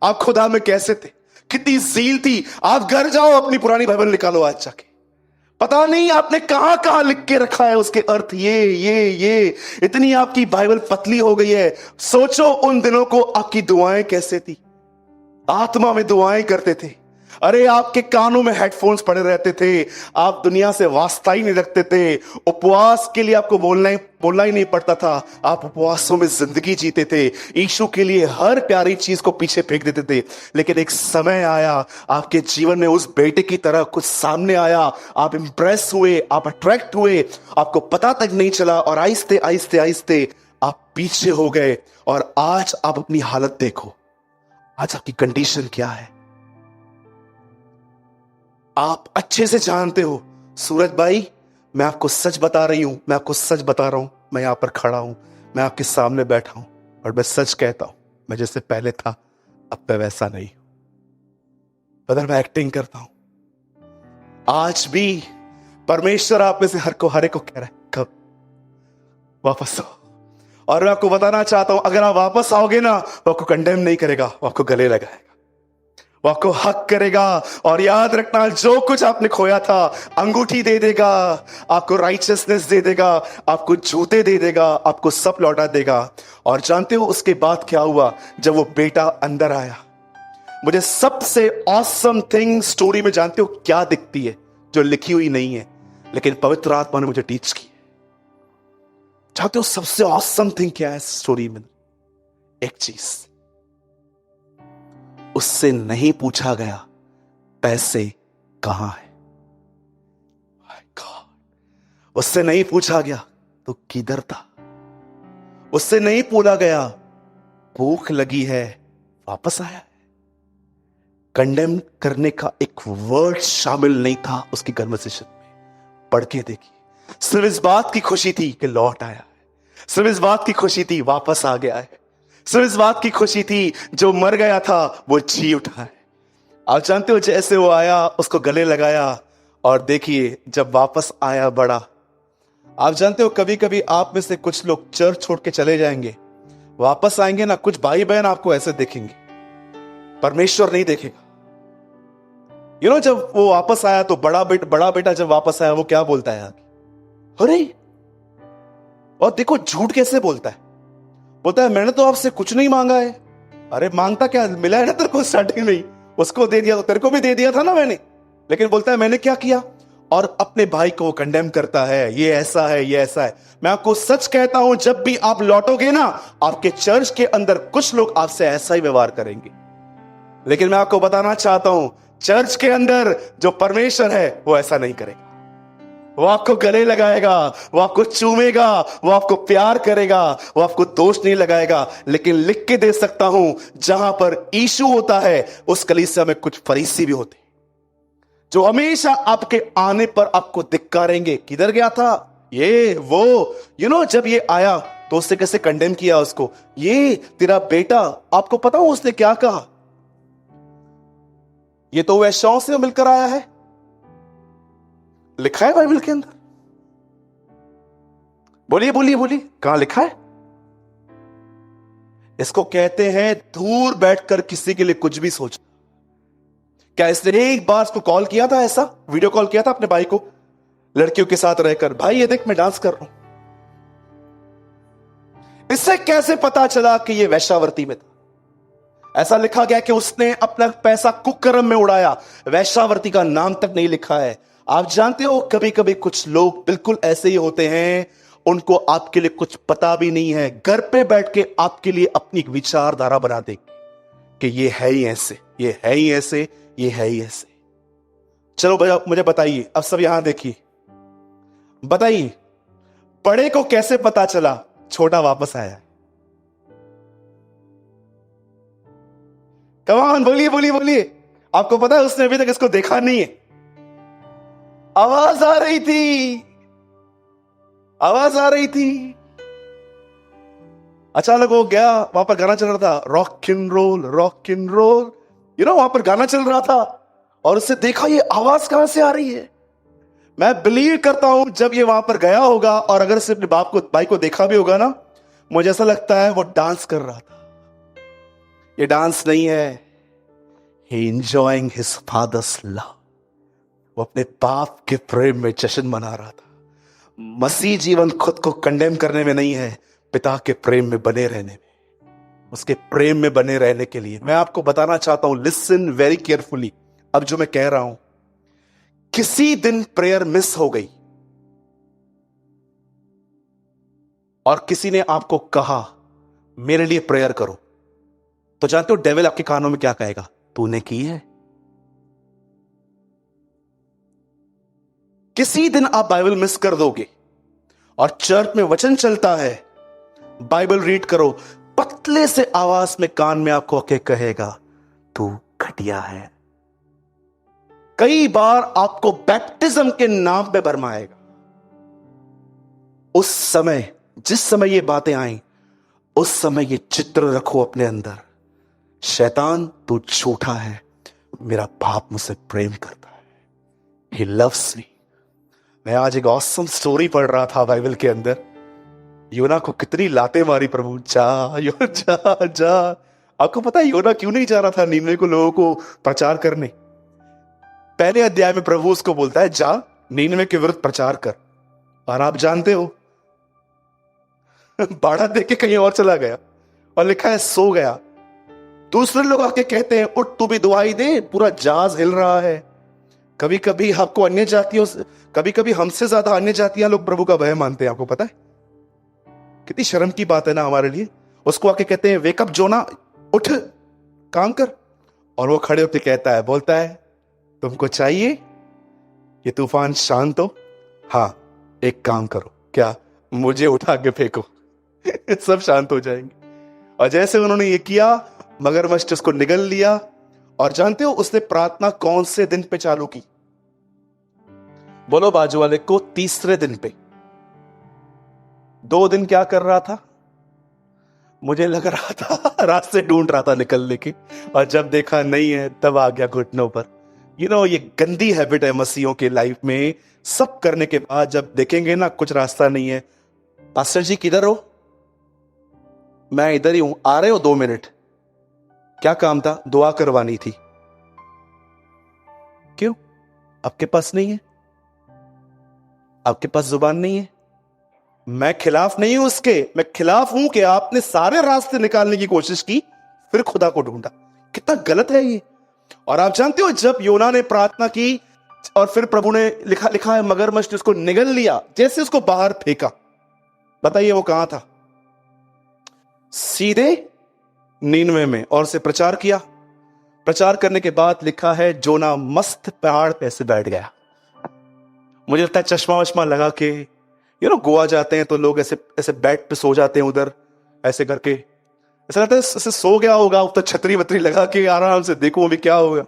आप खुदा में कैसे थे? कितनी ज़ील थी? आप घर जाओ, अपनी पुरानी बाइबल निकालो आज जाके। पता नहीं आपने कहां कहां लिख के रखा है उसके अर्थ, ये इतनी आपकी बाइबल पतली हो गई है। सोचो उन दिनों को, आपकी दुआएं कैसे थी? आत्मा में दुआएं करते थे। अरे आपके कानों में हेडफोन्स पड़े रहते थे, आप दुनिया से वास्ता ही नहीं रखते थे। उपवास के लिए आपको बोलना ही नहीं पड़ता था। आप उपवासों में जिंदगी जीते थे। यीशु के लिए हर प्यारी चीज को पीछे फेंक देते थे। लेकिन एक समय आया आपके जीवन में, उस बेटे की तरह कुछ सामने आया। आप इंप्रेस हुए, आप अट्रैक्ट हुए, आपको पता तक नहीं चला, और आहिस्ते आहिस्ते आहिस्ते आप पीछे हो गए। और आज आप अपनी हालत देखो, आज आपकी कंडीशन क्या है। आप अच्छे से जानते हो, सूरज भाई मैं आपको सच बता रही हूं, मैं आपको सच बता रहा हूं। मैं यहां पर खड़ा हूं, मैं आपके सामने बैठा हूं, और मैं सच कहता हूं, मैं जैसे पहले था अब मैं वैसा नहीं हूं। बदल मैं एक्टिंग करता हूं। आज भी परमेश्वर आप में से हर एक को कह रहा है, कब वापस आओ। और मैं आपको बताना चाहता हूं, अगर आप वापस आओगे ना, वो आपको कंडेम नहीं करेगा, वो आपको गले लगाएगा, वो आपको हक करेगा। और याद रखना, जो कुछ आपने खोया था, अंगूठी दे देगा, आपको राइचियसनेस दे देगा, आपको जूते दे देगा, आपको सब लौटा देगा। और जानते हो उसके बाद क्या हुआ? जब वो बेटा अंदर आया, मुझे सबसे ऑसम थिंग स्टोरी में जानते हो क्या दिखती है, जो लिखी हुई नहीं है, लेकिन पवित्र आत्मा ने मुझे टीच की। जानते हो सबसे ऑसम थिंग क्या है स्टोरी में? एक चीज, उससे नहीं पूछा गया पैसे कहां है। उससे नहीं पूछा गया तो किधर था। उससे नहीं पूछा गया भूख लगी है, वापस आया है। कंडेम करने का एक वर्ड शामिल नहीं था उसकी कन्वर्सेशन में। पढ़ के देखिए, सिर्फ इस बात की खुशी थी कि लौट आया है, सिर्फ इस बात की खुशी थी वापस आ गया है, सिर्फ इस बात की खुशी थी जो मर गया था वो जी उठा है। आप जानते हो जैसे वो आया, उसको गले लगाया, और देखिए जब वापस आया बड़ा। आप जानते हो कभी कभी आप में से कुछ लोग चर्च छोड़ के चले जाएंगे, वापस आएंगे ना, कुछ भाई बहन आपको ऐसे देखेंगे, परमेश्वर नहीं देखेगा। जब वो वापस आया तो बड़ा बेटा जब वापस आया, वो क्या बोलता है? अरे, और देखो झूठ कैसे बोलता है। बोलता है मैंने तो आपसे कुछ नहीं मांगा है। अरे मांगता क्या, मिला है ना तेरे को स्टार्टिंग में ही, उसको दे दिया तो तेरे को भी दे दिया था ना मैंने। लेकिन बोलता है मैंने क्या किया, और अपने भाई को कंडेम करता है, ये ऐसा है, ये ऐसा है। मैं आपको सच कहता हूं, जब भी आप लौटोगे ना, आपके चर्च के अंदर कुछ लोग आपसे ऐसा ही व्यवहार करेंगे। लेकिन मैं आपको बताना चाहता हूं, चर्च के अंदर जो परमेश्वर है वो ऐसा नहीं करेगा। वो आपको गले लगाएगा, वो आपको चूमेगा, वो आपको प्यार करेगा, वो आपको दोष नहीं लगाएगा। लेकिन लिख के दे सकता हूं, जहां पर यीशु होता है उस कलीसिया में कुछ फरीसी भी होते, जो हमेशा आपके आने पर आपको धिक्कारेंगे। किधर गया था ये वो, जब ये आया तो उसने कैसे कंडेम किया उसको, ये तेरा बेटा। आपको पता हो उसने क्या कहा? ये तो वेश्याओं से मिलकर आया है, लिखा है बाइबल के अंदर। बोलिए बोलिए बोलिए, कहां लिखा है? इसको कहते हैं दूर बैठकर किसी के लिए कुछ भी सोच। क्या इसने एक बार उसको कॉल किया था, ऐसा वीडियो कॉल किया था अपने भाई को लड़कियों के साथ रहकर, भाई ये देख मैं डांस कर रहा हूं? इससे कैसे पता चला कि ये वैश्यावृत्ति में था? ऐसा लिखा गया कि उसने अपना पैसा कुकर्म में उड़ाया, वैश्यावृत्ति का नाम तक नहीं लिखा है। आप जानते हो कभी कभी कुछ लोग बिल्कुल ऐसे ही होते हैं, उनको आपके लिए कुछ पता भी नहीं है, घर पे बैठ के आपके लिए अपनी विचारधारा बना दे कि ये है ही ऐसे, ये है ही ऐसे, ये है ही ऐसे। चलो भैया मुझे बताइए, अब सब यहां देखिए, बताइए बड़े को कैसे पता चला छोटा वापस आया? कमान बोलिए बोलिए बोलिए। आपको पता है उसने अभी तक इसको देखा नहीं है। आवाज आ रही थी, आवाज आ रही थी, अचानक वो गया, वहां पर गाना चल रहा था, rock and roll rock and roll, वहां पर गाना चल रहा था, और उससे देखा ये आवाज कहां से आ रही है। मैं बिलीव करता हूं जब ये वहां पर गया होगा और अगर से अपने बाप को भाई को देखा भी होगा ना, मुझे ऐसा लगता है वो डांस कर रहा था। ये डांस नहीं है, ही एंजॉयिंग हिज फादर्स लव। वो अपने बाप के प्रेम में जश्न मना रहा था। मसीह जीवन खुद को कंडेम करने में नहीं है, पिता के प्रेम में बने रहने में, उसके प्रेम में बने रहने के लिए। मैं आपको बताना चाहता हूं, लिसन वेरी केयरफुली, अब जो मैं कह रहा हूं, किसी दिन प्रेयर मिस हो गई और किसी ने आपको कहा मेरे लिए प्रेयर करो, तो जानते हो डेविल आपके कानों में क्या कहेगा? तूने की है। किसी दिन आप बाइबल मिस कर दोगे और चर्च में वचन चलता है, बाइबल रीड करो, पतले से आवाज में कान में आपको आके कहेगा तू घटिया है। कई बार आपको बैप्टिज्म के नाम पे भरमाएगा। उस समय, जिस समय ये बातें आई, उस समय ये चित्र रखो अपने अंदर, शैतान तू झूठा है, मेरा बाप मुझसे प्रेम करता है, ही लव्स मी। मैं आज एक ऑसम स्टोरी पढ़ रहा था बाइबल के अंदर, योना को कितनी लाते मारी प्रभु, जा जा। आपको पता है योना क्यों नहीं जा रहा था नीनवे को लोगों को प्रचार करने? पहले अध्याय में प्रभु उसको बोलता है जा नीनवे के विरुद्ध प्रचार कर, और आप जानते हो बाड़ा देख के कहीं और चला गया, और लिखा है सो गया। दूसरे लोग आके कहते हैं उठ तू भी दुआई दे, पूरा जहाज हिल रहा है। कभी कभी आपको अन्य जातियों से, कभी कभी हमसे ज्यादा अन्य जातियां लोग प्रभु का भय मानते हैं। आपको पता है कितनी शर्म की बात है ना हमारे लिए। उसको आके कहते हैं वेकअप जोना, उठ काम कर, और वो खड़े होकर कहता है, बोलता है तुमको चाहिए ये तूफान शांत हो? हाँ एक काम करो, क्या? मुझे उठा के फेंको सब शांत हो जाएंगे। और जैसे उन्होंने ये किया, मगरमच्छ उसको निगल लिया। और जानते हो उसने प्रार्थना कौन से दिन पे चालू की? बोलो बाजू वाले को, तीसरे दिन पे। 2 दिन क्या कर रहा था? मुझे लग रहा था रास्ते ढूंढ रहा था निकलने के, और जब देखा नहीं है तब आ गया घुटनों पर। ये गंदी हैबिट है मसीहों के लाइफ में। सब करने के बाद जब देखेंगे ना कुछ रास्ता नहीं है, पास्टर जी किधर हो? मैं इधर ही हूं, आ रहे हो 2 मिनट? क्या काम था? दुआ करवानी थी। क्यों? आपके पास नहीं है? आपके पास जुबान नहीं है? मैं खिलाफ नहीं हूं उसके, मैं खिलाफ हूं कि आपने सारे रास्ते निकालने की कोशिश की, फिर खुदा को ढूंढा। कितना गलत है ये। और आप जानते हो जब योना ने प्रार्थना की और फिर प्रभु ने लिखा है मगरमच्छ ने उसको निगल लिया, जैसे उसको बाहर फेंका, बताइए वो कहां था? सीधे नीनवे में, और उसे प्रचार किया। प्रचार करने के बाद लिखा है जोना मस्त पहाड़ पे से बैठ गया। मुझे लगता है चश्मा वश्मा लगा के, गोवा जाते हैं तो लोग ऐसे ऐसे बेड पे सो जाते हैं उधर, ऐसे करके, ऐसा लगता है ऐसे सो गया होगा। तो छतरी वतरी लगा के आराम से देखो अभी क्या होगा।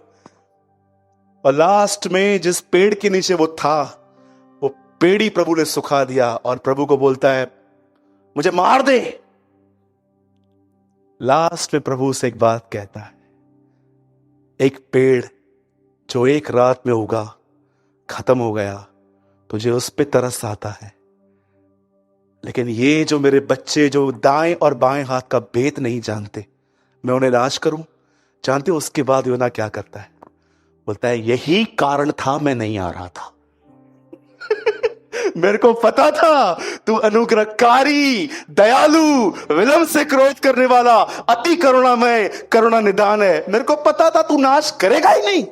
और लास्ट में जिस पेड़ के नीचे वो था, वो पेड़ ही प्रभु ने सुखा दिया, और प्रभु को बोलता है मुझे मार दे। लास्ट में प्रभु से एक बात कहता है, एक पेड़ जो एक रात में उगा खत्म हो गया, तुझे उस पे तरस आता है, लेकिन ये जो मेरे बच्चे जो दाएं और बाएं हाथ का भेद नहीं जानते, मैं उन्हें नाश करूं। जानते हो उसके बाद योना क्या करता है? बोलता है, यही कारण था मैं नहीं आ रहा था। मेरे को पता था तू अनुग्रहकारी, दयालु, विलंब से क्रोध करने वाला, अति करुणामय, करुणा निदान है। मेरे को पता था तू नाश करेगा ही नहीं।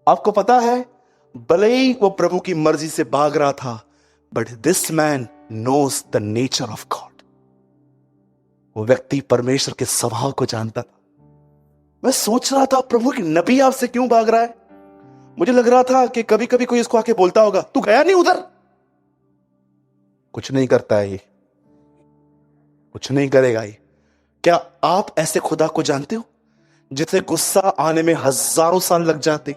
आपको पता है, भले ही वो प्रभु की मर्जी से भाग रहा था, but this man knows the nature of God. वो व्यक्ति परमेश्वर के स्वभाव को जानता था। मैं सोच रहा था, प्रभु की नबी आपसे क्यों भाग रहा है? मुझे लग रहा था कि कभी कभी कोई इसको आके बोलता होगा, तू गया नहीं उधर। कुछ नहीं करता है ये, कुछ नहीं करेगा ये। क्या आप ऐसे खुदा को जानते हो जिसे गुस्सा आने में हजारों साल लग जाते?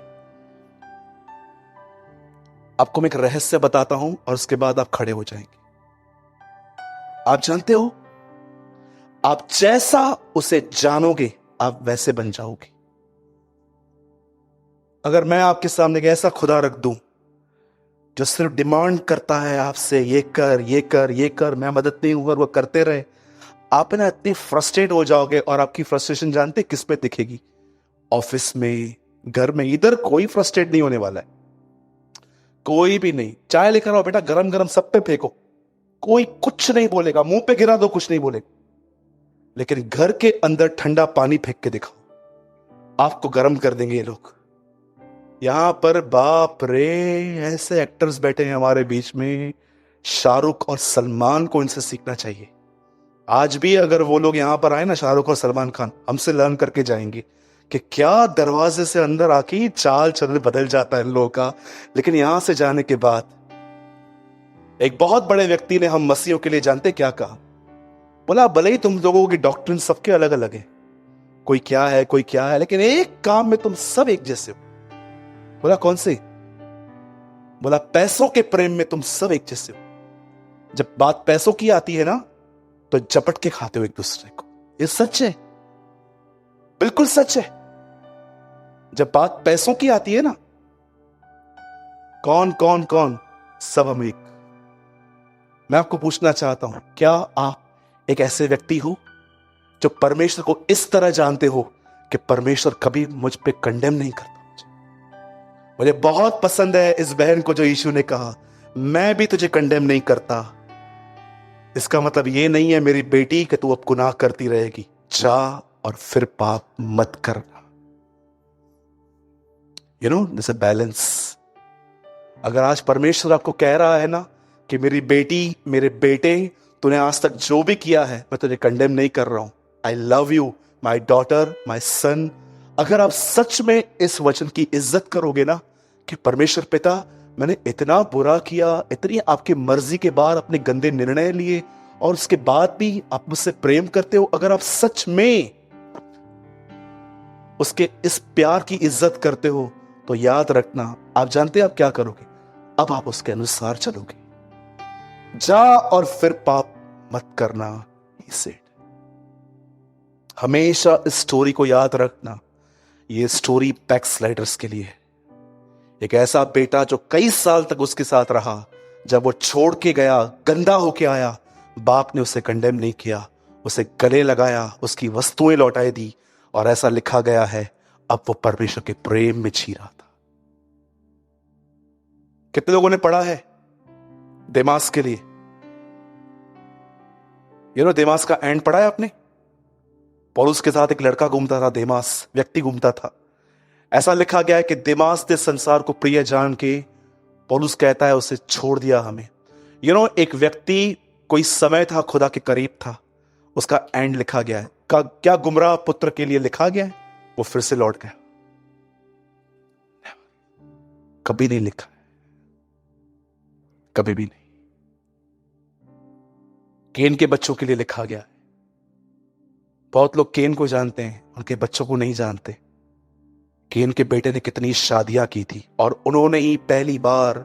आपको मैं एक रहस्य बताता हूं और उसके बाद आप खड़े हो जाएंगे। आप जानते हो, आप जैसा उसे जानोगे आप वैसे बन जाओगे। अगर मैं आपके सामने एक ऐसा खुदा रख दूं जो सिर्फ डिमांड करता है आपसे, ये कर ये कर ये कर, मैं मदद नहीं हूं, और वो करते रहे, आप ना इतने फ्रस्ट्रेट हो जाओगे। और आपकी फ्रस्ट्रेशन जानते किस पे दिखेगी? ऑफिस में, घर में। इधर कोई फ्रस्ट्रेट नहीं होने वाला है, कोई भी नहीं। चाय लेकर आओ बेटा, गरम गरम सब पे फेंको, कोई कुछ नहीं बोलेगा। मुंह पे गिरा दो, कुछ नहीं बोलेगा। लेकिन घर के अंदर ठंडा पानी फेंक के दिखाओ, आपको गर्म कर देंगे ये लोग। यहां पर बाप रे, ऐसे एक्टर्स बैठे हैं हमारे बीच में, शाहरुख और सलमान को इनसे सीखना चाहिए। आज भी अगर वो लोग यहां पर आए ना, शाहरुख और सलमान खान, हमसे लर्न करके जाएंगे कि क्या दरवाजे से अंदर आके चाल चलन बदल जाता है इन लोगों का। लेकिन यहां से जाने के बाद एक बहुत बड़े व्यक्ति ने हम मसीहों के लिए जानते क्या कहा? बोला, भले ही तुम लोगों की डॉक्ट्रिन सबके अलग अलग है, कोई क्या है कोई क्या है, लेकिन एक काम में तुम सब एक जैसे हो। बोला, कौन से? बोला, पैसों के प्रेम में तुम सब एक जैसे हो। जब बात पैसों की आती है ना, तो झपट के खाते हो एक दूसरे को। ये सच है, बिल्कुल सच है। जब बात पैसों की आती है ना, कौन कौन कौन, सब हम एक। मैं आपको पूछना चाहता हूं, क्या आप एक ऐसे व्यक्ति हो जो परमेश्वर को इस तरह जानते हो कि परमेश्वर कभी मुझ पे कंडेम नहीं करता? मुझे बहुत पसंद है इस बहन को जो यीशु ने कहा, मैं भी तुझे कंडेम नहीं करता। इसका मतलब ये नहीं है मेरी बेटी कि तू अब गुनाह करती रहेगी, जा और फिर पाप मत करना। You know, this a balance. अगर आज परमेश्वर आपको कह रहा है ना कि मेरी बेटी, मेरे बेटे, तूने आज तक जो भी किया है मैं तुझे कंडेम नहीं कर रहा हूं, I love you my daughter, my son. अगर आप सच में इस वचन की इज्जत करोगे ना कि परमेश्वर पिता, मैंने इतना बुरा किया, इतनी आपकी मर्जी के बाद अपने गंदे निर्णय लिए, और उसके बाद भी आप मुझसे प्रेम करते हो, अगर आप सच में उसके इस प्यार की इज्जत करते हो, तो याद रखना, आप जानते हैं आप क्या करोगे? अब आप उसके अनुसार चलोगे। जा और फिर पाप मत करना, he said। हमेशा इस स्टोरी को याद रखना, ये स्टोरी बैकस्लाइडर्स के लिए है। एक ऐसा बेटा जो कई साल तक उसके साथ रहा, जब वो छोड़ के गया, गंदा होके आया, बाप ने उसे कंडेम नहीं किया, उसे गले लगाया, उसकी वस्तुएं लौटाई दी, और ऐसा लिखा गया है, अब वो परमेश्वर के प्रेम में जी रहा था। कितने लोगों ने पढ़ा है देमास के लिए? देमास का एंड पढ़ा है आपने? पौलुस के साथ एक लड़का घूमता था, देमास व्यक्ति घूमता था। ऐसा लिखा गया है कि देमास ने संसार को प्रिय जान के, पौलुस कहता है, उसे छोड़ दिया हमें। एक व्यक्ति कोई समय था खुदा के करीब था, उसका एंड लिखा गया है। क्या गुमराह पुत्र के लिए लिखा गया है? वो फिर से लौट गया। कभी नहीं लिखा, कभी भी नहीं। केन के बच्चों के लिए लिखा गया है। बहुत लोग केन को जानते हैं, उनके बच्चों को नहीं जानते। केन के बेटे ने कितनी शादियां की थी, और उन्होंने ही पहली बार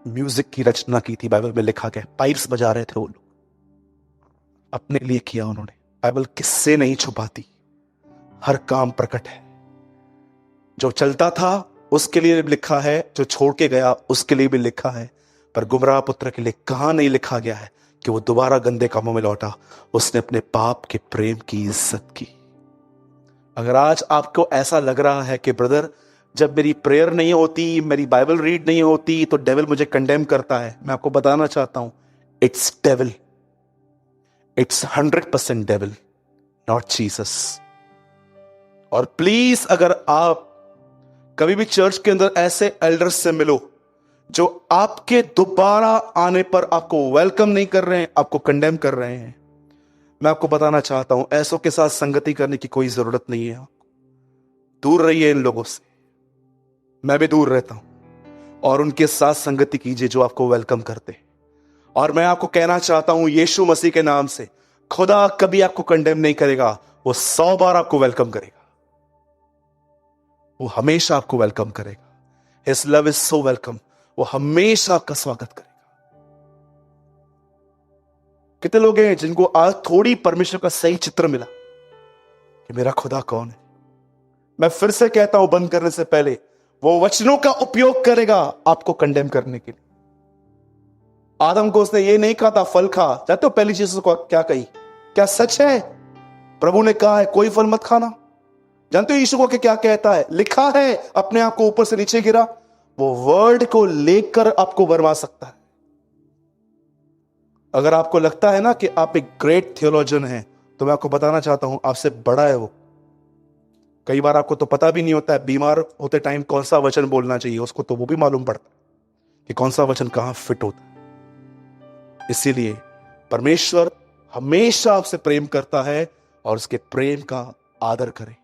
म्यूजिक की रचना की थी, बाइबल में लिखा गया, पाइप्स बजा रहे थे वो लोग, अपने लिए किया उन्होंने। बाइबल किससे नहीं छुपाती, हर काम प्रकट है। जो चलता था उसके लिए भी लिखा है, जो छोड़ के गया उसके लिए भी लिखा है, पर गुमराह पुत्र के लिए कहां नहीं लिखा गया है कि वो दोबारा गंदे कामों में लौटा, उसने अपने पाप के प्रेम की इज्जत की। अगर आज आपको ऐसा लग रहा है कि ब्रदर जब मेरी प्रेयर नहीं होती, मेरी बाइबल रीड नहीं होती तो डेविल मुझे कंडेम करता है, मैं आपको बताना चाहता हूं, it's devil, it's 100% devil, not Jesus. और प्लीज अगर आप कभी भी चर्च के अंदर ऐसे एल्डर्स से मिलो जो आपके दोबारा आने पर आपको वेलकम नहीं कर रहे हैं, आपको कंडेम कर रहे हैं, मैं आपको बताना चाहता हूं, ऐसों के साथ संगति करने की कोई जरूरत नहीं है। दूर रहिए इन लोगों से, मैं भी दूर रहता हूं, और उनके साथ संगति कीजिए जो आपको वेलकम करते। और मैं आपको कहना चाहता हूं, यीशु मसीह के नाम से, खुदा कभी आपको कंडेम नहीं करेगा, वो 100 बार आपको वेलकम करेगा, वो हमेशा आपको वेलकम करेगा। His love is so welcome, वो हमेशा आपका स्वागत करेगा। कितने लोग हैं जिनको आज थोड़ी परमेश्वर का सही चित्र मिला कि मेरा खुदा कौन है? मैं फिर से कहता हूं बंद करने से पहले, वो वचनों का उपयोग करेगा आपको कंडेम करने के लिए। आदम को उसने ये नहीं कहा था फल खा, जानते हो पहली चीज उसको क्या कही? क्या सच है? प्रभु ने कहा है कोई फल मत खाना। जानते हो यीशु को क्या कहता है? लिखा है, अपने आप को ऊपर से नीचे गिरा, वो वर्ड को लेकर आपको बरमा सकता है। अगर आपको लगता है ना कि आप एक ग्रेट थियोलॉजियन हैं, तो मैं आपको बताना चाहता हूं, आपसे बड़ा है वो। कई बार आपको तो पता भी नहीं होता है, बीमार होते टाइम कौन सा वचन बोलना चाहिए, उसको तो वो भी मालूम पड़ता है कि कौन सा वचन कहां फिट होता है। इसीलिए परमेश्वर हमेशा आपसे प्रेम करता है, और उसके प्रेम का आदर करें।